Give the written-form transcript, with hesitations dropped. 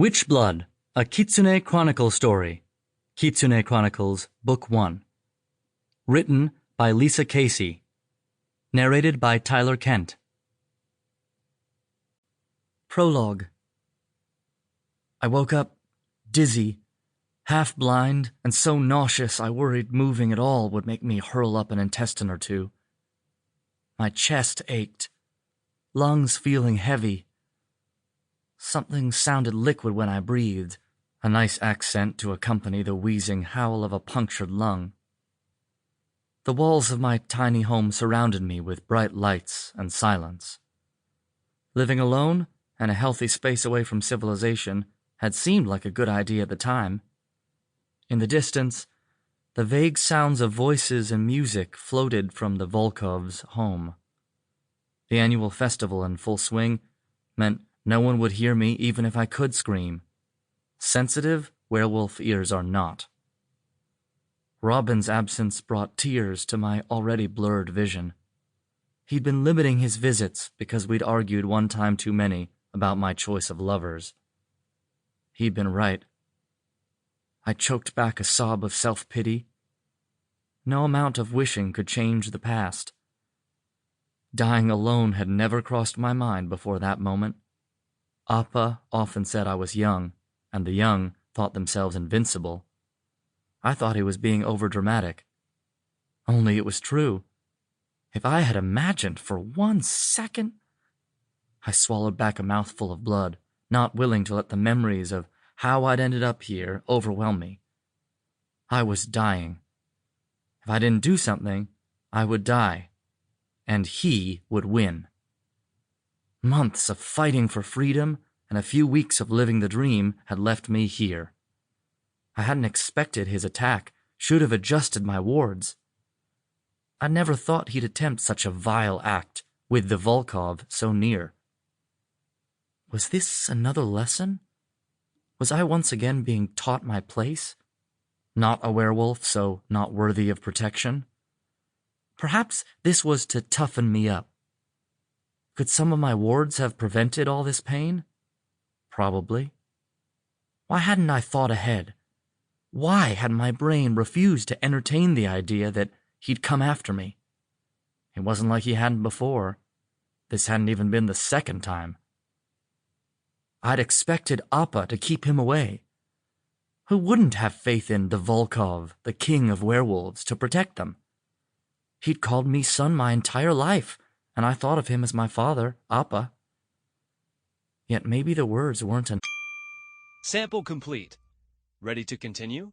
Witchblood, a Kitsune Chronicle story. Kitsune Chronicles, Book 1. Written by Lissa Kasey. Narrated by Tyler Kent. Prologue. I woke up dizzy, half blind, and so nauseous I worried moving at all would make me hurl up an intestine or two. My chest ached, lungs feeling heavy. Something sounded liquid when I breathed, a nice accent to accompany the wheezing howl of a punctured lung. The walls of my tiny home surrounded me with bright lights and silence. Living alone and a healthy space away from civilization had seemed like a good idea at the time. In the distance, the vague sounds of voices and music floated from the Volkov's home. The annual festival in full swing meant no one would hear me even if I could scream. Sensitive werewolf ears are not. Robin's absence brought tears to my already blurred vision. He'd been limiting his visits because we'd argued one time too many about my choice of lovers. He'd been right. I choked back a sob of self-pity. No amount of wishing could change the past. Dying alone had never crossed my mind before that moment. Appa often said I was young, and the young thought themselves invincible. I thought he was being overdramatic. Only it was true. If I had imagined for 1 second... I swallowed back a mouthful of blood, not willing to let the memories of how I'd ended up here overwhelm me. I was dying. If I didn't do something, I would die, and he would win. Months of fighting for freedom and a few weeks of living the dream had left me here. I hadn't expected his attack, should have adjusted my wards. I never thought he'd attempt such a vile act, with the Volkov so near. Was this another lesson? Was I once again being taught my place? Not a werewolf, so not worthy of protection? Perhaps this was to toughen me up. Could some of my wards have prevented all this pain? Probably. Why hadn't I thought ahead? Why had my brain refused to entertain the idea that he'd come after me? It wasn't like he hadn't before. This hadn't even been the second time. I'd expected Appa to keep him away. Who wouldn't have faith in the Volkov, the king of werewolves, to protect them? He'd called me son my entire life, and I thought of him as my father, Appa. Yet maybe the words weren't enough. Sample complete. Ready to continue?